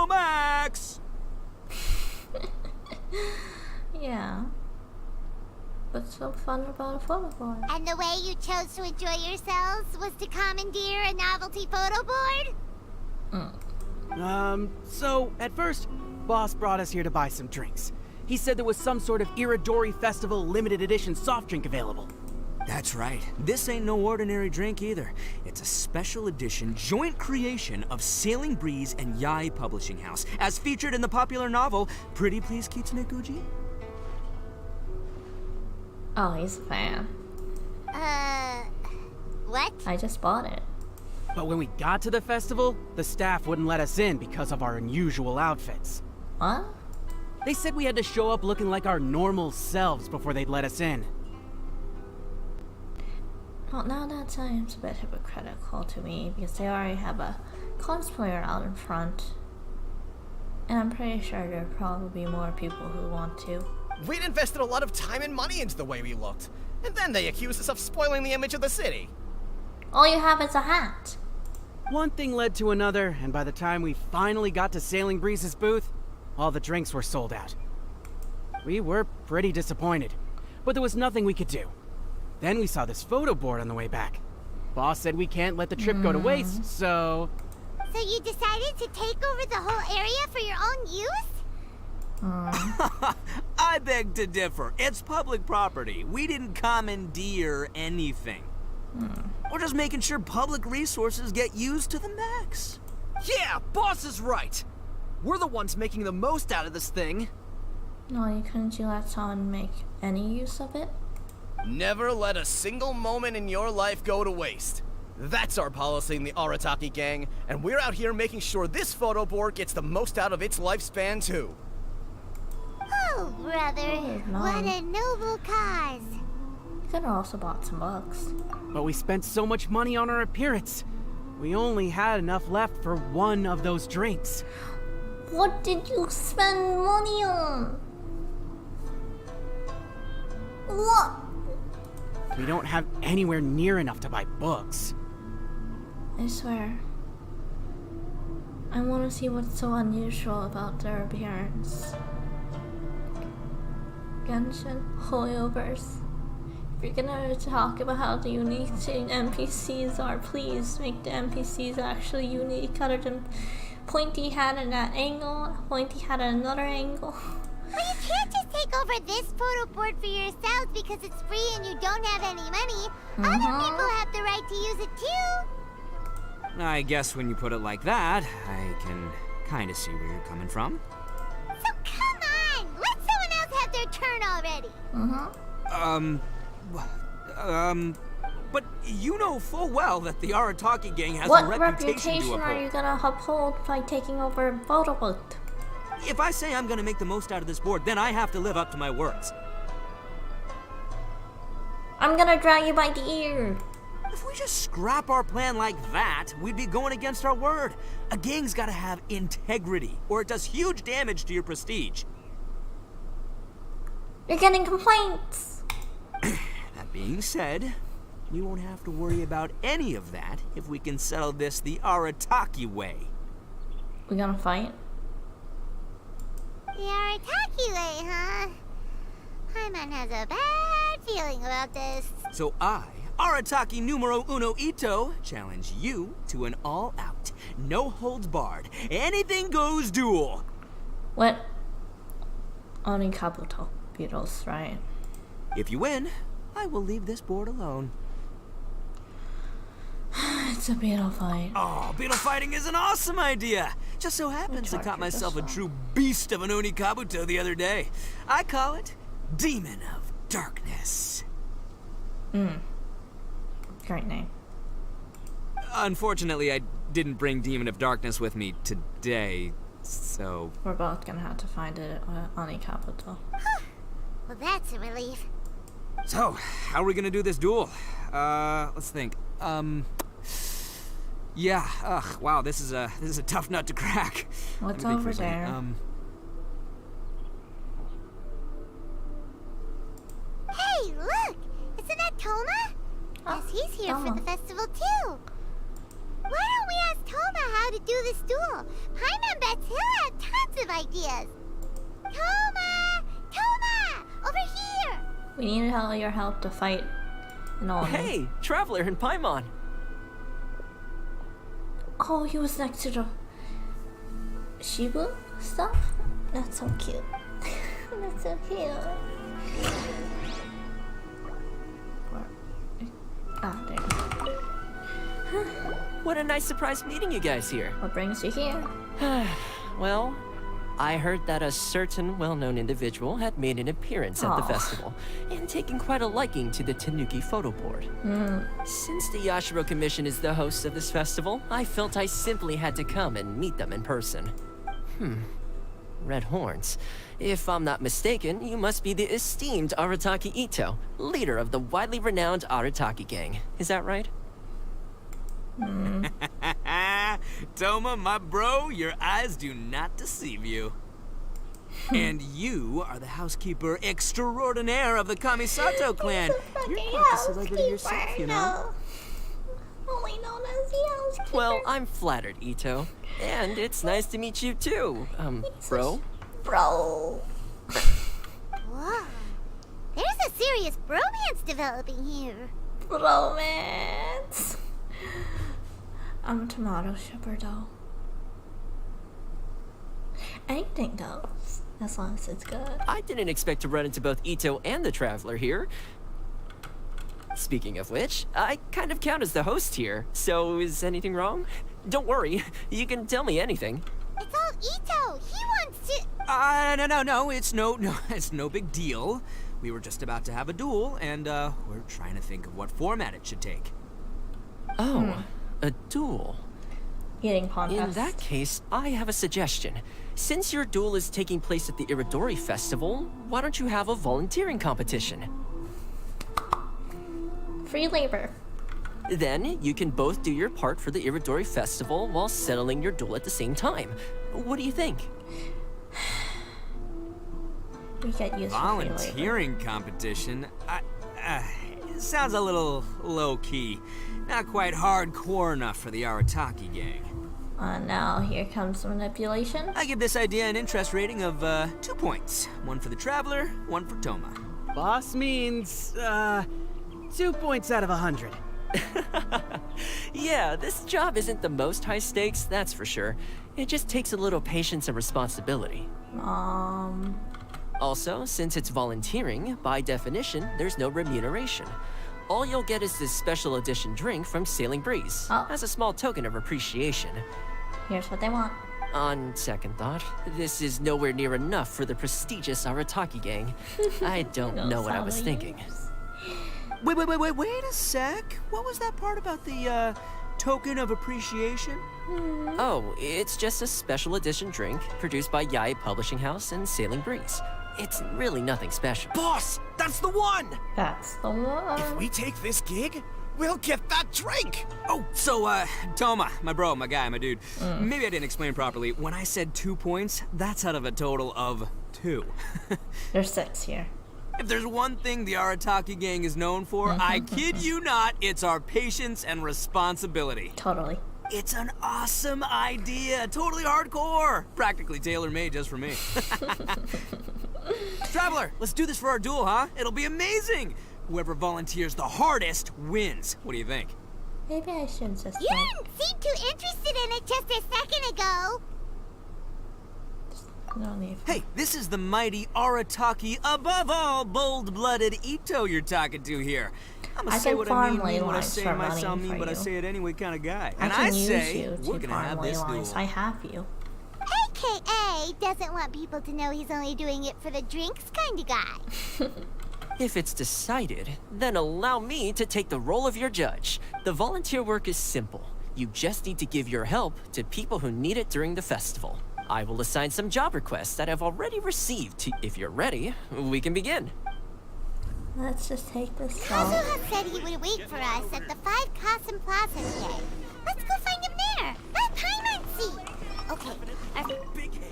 max. Yeah. What's so fun about a photo board? And the way you chose to enjoy yourselves was to commandeer a novelty photo board? So at first, boss brought us here to buy some drinks. He said there was some sort of Iridori Festival limited edition soft drink available. That's right. This ain't no ordinary drink either. It's a special edition joint creation of Sailing Breeze and Yai Publishing House, as featured in the popular novel Pretty Please Kitsune Guji. Oh, he's a fan. What? I just bought it. But when we got to the festival, the staff wouldn't let us in because of our unusual outfits. What? They said we had to show up looking like our normal selves before they'd let us in. Well, now that seems a bit hypocritical to me because they already have a cosplayer out in front. And I'm pretty sure there will probably be more people who want to. We'd invested a lot of time and money into the way we looked. And then they accused us of spoiling the image of the city. All you have is a hat. One thing led to another, and by the time we finally got to Sailing Breeze's booth, all the drinks were sold out. We were pretty disappointed, but there was nothing we could do. Then we saw this photo board on the way back. Boss said we can't let the trip go to waste, so... So you decided to take over the whole area for your own use? I beg to differ. It's public property. We didn't commandeer anything. We're just making sure public resources get used to the max. Yeah, boss is right. We're the ones making the most out of this thing. No, couldn't you let someone make any use of it? Never let a single moment in your life go to waste. That's our policy in the Arataki gang, and we're out here making sure this photo board gets the most out of its lifespan too. Oh, brother, what a noble cause. You could have also bought some books. But we spent so much money on our appearance. We only had enough left for one of those drinks. What did you spend money on? What? We don't have anywhere near enough to buy books. I swear. I want to see what's so unusual about their appearance. Genshin, Hoyoverse. If you're gonna talk about how the unique NPCs are, please make the NPCs actually unique other than Pointy hat at that angle, Pointy hat at another angle. Well, you can't just take over this photo board for yourselves because it's free and you don't have any money. Other people have the right to use it too. I guess when you put it like that, I can kind of see where you're coming from. So come on, let someone else have their turn already. But you know full well that the Arataki gang has what a reputation to uphold. are you gonna uphold by taking over a photo booth? If I say I'm gonna make the most out of this board, then I have to live up to my words. I'm gonna drag you by the ear. If we just scrap our plan like that, we'd be going against our word. A gang's gotta have integrity, or it does huge damage to your prestige. You're getting complaints. That being said, we won't have to worry about any of that if we can settle this the Arataki way. We gonna fight? The Arataki way, huh? Paimon has a bad feeling about this. So I, Arataki numero uno Ito, challenge you to an all-out, no-holds-barred, anything-goes duel. What? Only Kabuto Beatles, right? If you win, I will leave this board alone. It's a beetle fight. Oh, beetle fighting is an awesome idea! Just so happens I caught myself a true beast of an Oni Kabuto the other day. I call it Demon of Darkness. Great name. Unfortunately, I didn't bring Demon of Darkness with me today, so... We're both gonna have to find it on a capital. Well, that's a relief. So, how are we gonna do this duel? Let's think. Yeah, wow, this is a tough nut to crack. What's over there? Hey, look! Isn't that Toma? Yes, he's here for the festival too. Why don't we ask Toma how to do this duel? Paimon bets he'll have tons of ideas. Toma! Toma! Over here! We need your help to fight an Oni. Hey, Traveler and Paimon. Oh, he was next to the Shibu stuff? That's so cute. That's so cute. Ah, there. What a nice surprise meeting you guys here. What brings you here? Well, I heard that a certain well-known individual had made an appearance at the festival and taken quite a liking to the Tanuki photo board. Since the Yashiro Commission is the host of this festival, I felt I simply had to come and meet them in person. Red horns. If I'm not mistaken, you must be the esteemed Arataki Ito, leader of the widely renowned Arataki gang. Is that right? Toma, my bro, your eyes do not deceive you. And you are the housekeeper extraordinaire of the Kamisato clan. You're quite the celebrity yourself, you know. Only known as the housekeeper. Well, I'm flattered, Ito. And it's nice to meet you too, bro. Bro. Whoa. There's a serious bromance developing here. Bromance. I'm a tomato shipper though. Anything goes, as long as it's good. I didn't expect to run into both Ito and the Traveler here. Speaking of which, I kind of count as the host here, so is anything wrong? Don't worry, you can tell me anything. It's all Ito. He wants to... No, it's no big deal. We were just about to have a duel, and, we're trying to think of what format it should take. Oh, a duel. Eating contest. In that case, I have a suggestion. Since your duel is taking place at the Iridori Festival, why don't you have a volunteering competition? Free labor. Then, you can both do your part for the Iridori Festival while settling your duel at the same time. What do you think? We get used Volunteering competition? It sounds a little low-key. Not quite hardcore enough for the Arataki gang. Now here comes the manipulation. I give this idea an interest rating of 2 points. One for the Traveler, one for Toma. Boss means, 2 points out of 100. Yeah, this job isn't the most high stakes, that's for sure. It just takes a little patience and responsibility. Also, since it's volunteering, by definition, there's no remuneration. All you'll get is this special edition drink from Sailing Breeze, as a small token of appreciation. Here's what they want. On second thought, this is nowhere near enough for the prestigious Arataki gang. I don't know what I was thinking. Wait a sec. What was that part about the, token of appreciation? Oh, it's just a special edition drink produced by Yae Publishing House and Sailing Breeze. It's really nothing special. Boss, that's the one! That's the one. If we take this gig, we'll get that drink! Oh, so, Toma, my bro, my guy, my dude. Maybe I didn't explain properly. When I said 2 points, that's out of a total of 2. There's 6 here. If there's one thing the Arataki gang is known for, I kid you not, it's our patience and responsibility. Totally. It's an awesome idea. Totally hardcore. Practically tailor-made just for me. Traveler, let's do this for our duel, huh? It'll be amazing. Whoever volunteers the hardest wins. What do you think? Maybe I should just... You didn't seem too interested in it just a second ago. No need. Hey, this is the mighty Arataki, above all bold-blooded Ito you're talking to here. I'm gonna say what I mean what I say might sound mean, but I say it anyway kind of guy. And I say, we're gonna have this duel. I have you. AKA doesn't want people to know he's only doing it for the drinks kind of guy. If it's decided, then allow me to take the role of your judge. The volunteer work is simple. You just need to give your help to people who need it during the festival. I will assign some job requests that I've already received. If you're ready, we can begin. Let's just take this Kazu had said he would wait for us at the 5 Kasen Plaza today. Let's go find him there. That Paimon. Okay.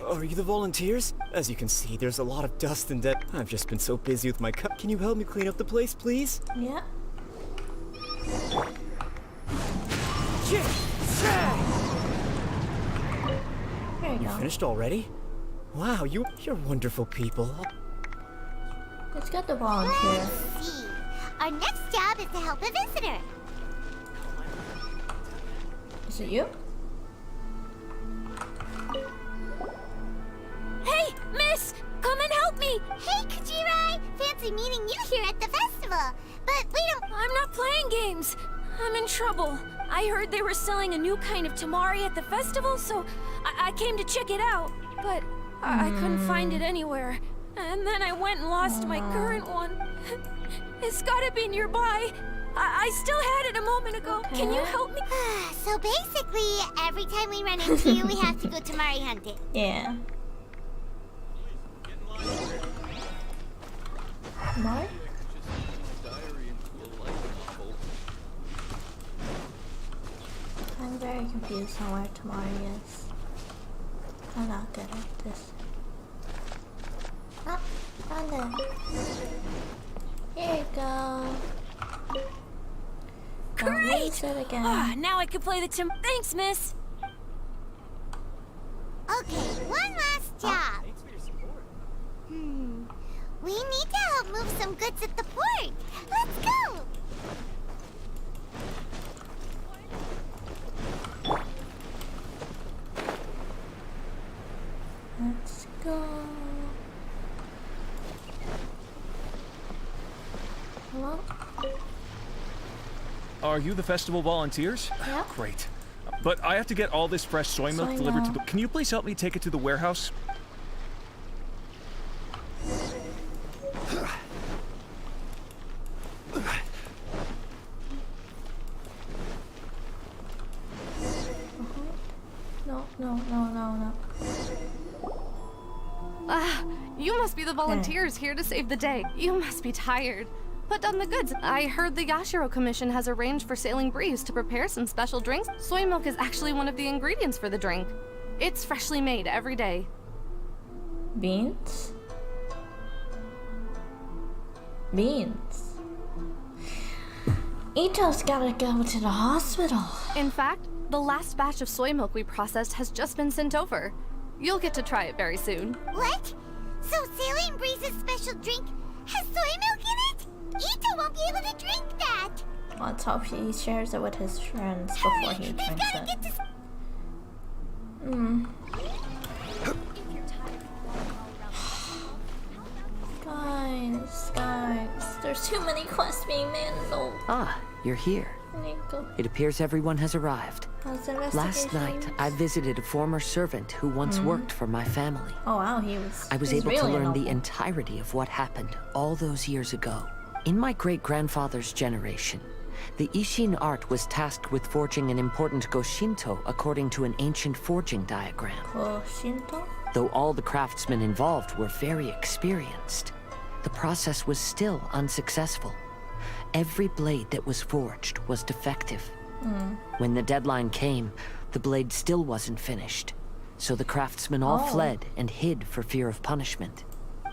Are you the volunteers? As you can see, there's a lot of dust and debt. I've just been so busy with my cup. Can you help me clean up the place, please? Yeah. There you go. Finished already? Wow, you're wonderful people. Let's get the volunteer. Let's see. Our next job is to help a visitor. Is it you? Hey, miss! Come and help me! Hey, Kujirai! Fancy meeting you here at the festival. But we don't... I'm not playing games. I'm in trouble. I heard they were selling a new kind of tamari at the festival, so I came to check it out. But I couldn't find it anywhere. And then I went and lost my current one. It's gotta be nearby. I still had it a moment ago. Okay. Can you help me? So basically, every time we run into you, we have to go tamari hunting. Yeah. Tamari? I'm very confused on where Tamari is. I'm not good at this. Oh, found it. Here you go. Great! Sweet. Again. Ah, now I can play the Thanks, miss. Okay, one last job. We need to help move some goods at the port. Let's go. Let's go. Hello? Are you the festival volunteers? Yeah. Great. But I have to get all this fresh soy milk delivered to the... Can you please help me take it to the warehouse? No. Ah, you must be the volunteers here to save the day. You must be tired. Put down the goods. I heard the Yashiro Commission has arranged for Sailing Breeze to prepare some special drinks. Soy milk is actually one of the ingredients for the drink. It's freshly made every day. Beans? Ito's gotta go to the hospital. In fact, the last batch of soy milk we processed has just been sent over. You'll get to try it very soon. What? So Sailing Breeze's special drink has soy milk in it? Ito won't be able to drink that. Let's hope he shares it with his friends before he drinks it. Guys, there's too many quests being handled. Ah, you're here. It appears everyone has arrived. Last night, I visited a former servant who once worked for my family. Oh wow, I was able to learn the entirety of what happened all those years ago. In my great-grandfather's generation, the Ishin art was tasked with forging an important Goshinto according to an ancient forging diagram. Goshinto? Though all the craftsmen involved were very experienced, the process was still unsuccessful. Every blade that was forged was defective. When the deadline came, the blade still wasn't finished, so the craftsmen all fled and hid for fear of punishment.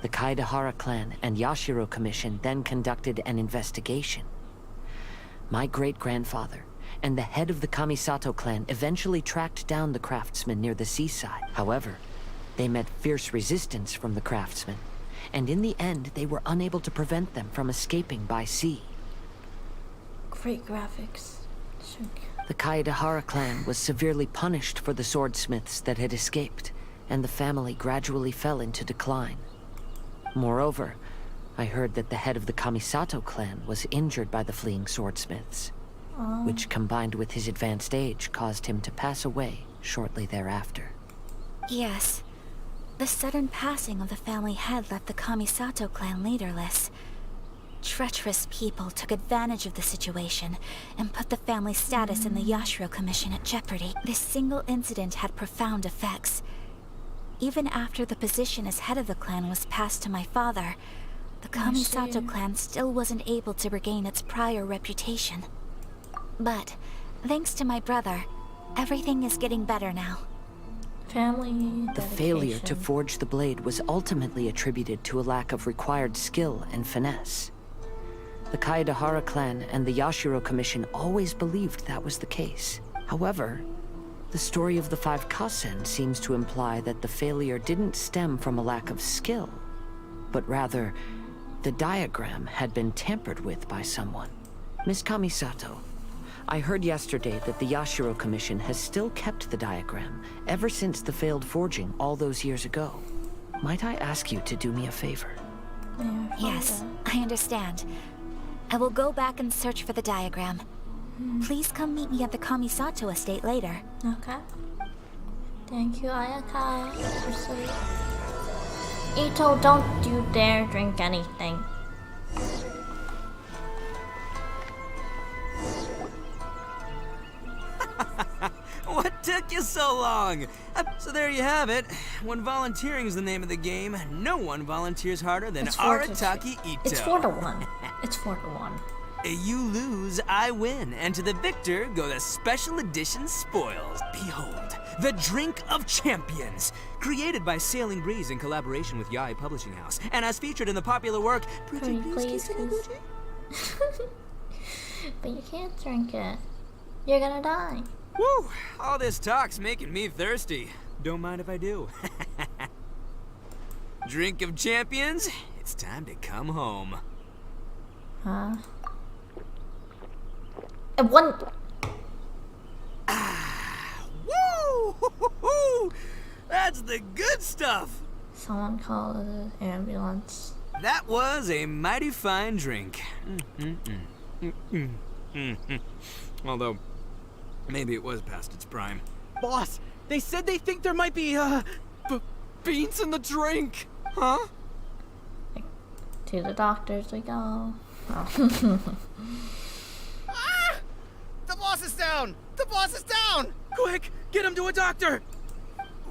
The Kaidahara clan and Yashiro Commission then conducted an investigation. My great-grandfather and the head of the Kamisato clan eventually tracked down the craftsmen near the seaside. However, they met fierce resistance from the craftsmen, and in the end they were unable to prevent them from escaping by sea. Great graphics. The Kaidahara clan was severely punished for the swordsmiths that had escaped, and the family gradually fell into decline. Moreover, I heard that the head of the Kamisato clan was injured by the fleeing swordsmiths, which combined with his advanced age caused him to pass away shortly thereafter. Yes. The sudden passing of the family head left the Kamisato clan leaderless. Treacherous people took advantage of the situation and put the family's status in the Yashiro Commission at jeopardy. This single incident had profound effects. Even after the position as head of the clan was passed to my father, the Kamisato clan still wasn't able to regain its prior reputation. But, thanks to my brother, everything is getting better now. The failure to forge the blade was ultimately attributed to a lack of required skill and finesse. The Kaidahara clan and the Yashiro Commission always believed that was the case. However, the story of the 5 Kasen seems to imply that the failure didn't stem from a lack of skill, but rather, the diagram had been tampered with by someone. Miss Kamisato, I heard yesterday that the Yashiro Commission has still kept the diagram ever since the failed forging all those years ago. Might I ask you to do me a favor? Yes, I understand. I will go back and search for the diagram. Please come meet me at the Kamisato estate later. Okay. Thank you, Ayaka. You're sweet. Ito, don't you dare drink anything. What took you so long? So there you have it. When volunteering is the name of the game, no one volunteers harder than Arataki Ito. It's 4-1. It's 4-1. You lose, I win, and to the victor go the special edition spoils. Behold, the Drink of Champions, created by Sailing Breeze in collaboration with Yae Publishing House, and as featured in the popular work, Pretty Please But you can't drink it. You're gonna die. Woo! All this talk's making me thirsty. Don't mind if I do. Drink of champions, it's time to come home. Huh? And one. Woo! That's the good stuff. Someone called an ambulance. That was a mighty fine drink. Although, maybe it was past its prime. Boss, they said they think there might be, beans in the drink. Huh? To the doctors we go. Oh. Ah! The boss is down! The boss is down! Quick, get him to a doctor!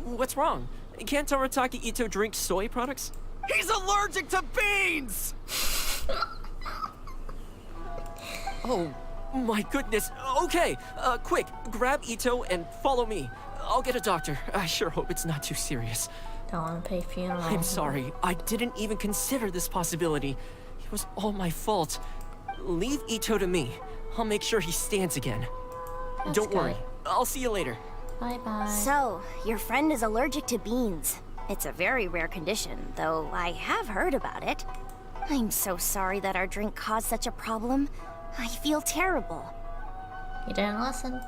What's wrong? Can't Arataki Ito drink soy products? He's allergic to beans! Oh, my goodness. Okay, quick, grab Ito and follow me. I'll get a doctor. I sure hope it's not too serious. Don't want to pay funeral. I'm sorry. I didn't even consider this possibility. It was all my fault. Leave Ito to me. I'll make sure he stands again. That's Don't worry. good. I'll see you later. Bye-bye. So, your friend is allergic to beans. It's a very rare condition, though I have heard about it. I'm so sorry that our drink caused such a problem. I feel terrible. You didn't listen.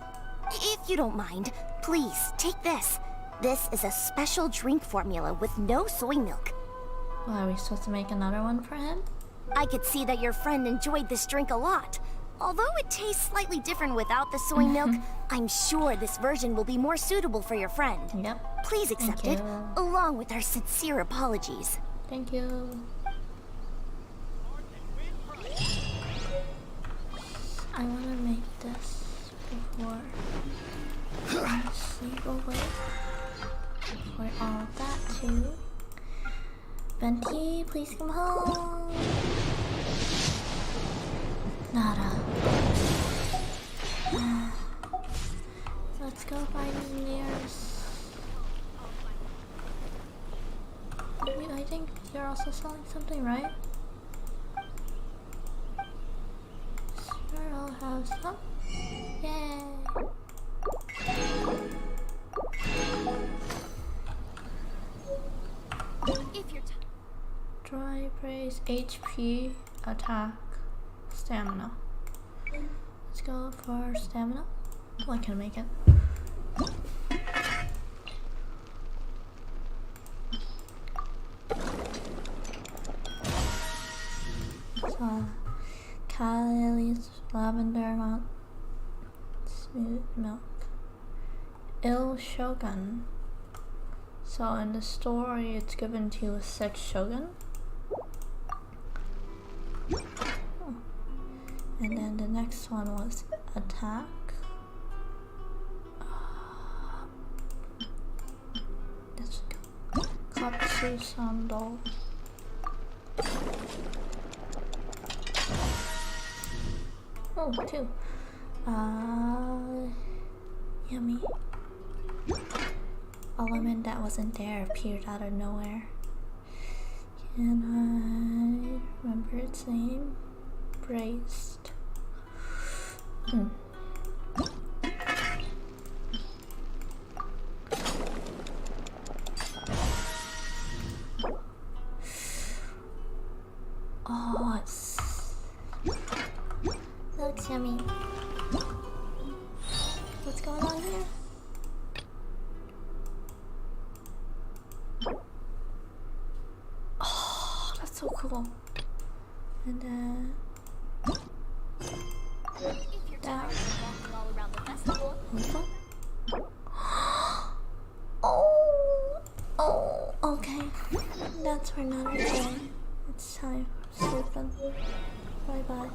If you don't mind, please, take this. This is a special drink formula with no soy milk. Well, are we supposed to make another one for him? I could see that your friend enjoyed this drink a lot. Although it tastes slightly different without the soy milk, I'm sure this version will be more suitable for your friend. Yep. Please accept it, along with our sincere apologies. Thank you. I want to make this before I sleep away. For all of that too. Venti, please come home. Nada. Let's go find engineers. I think you're also selling something, right? Sure, I'll have some. Yay! If you're Dry brace, HP, attack, stamina. Let's go for stamina. Well, I can make it. So, Kylie's lavender milk, smooth milk, ill shogun. So in the story, it's given to you as 6 shogun. And then the next one was attack. Let's go. Katsu sandal. Oh, 2. Yummy. Element that wasn't there appeared out of nowhere. Can I remember its name? Braced. Oh, looks yummy. What's going on here? Oh, that's so cool. And then that. Oh, okay. That's for another day. It's time for sleeping. Bye bye.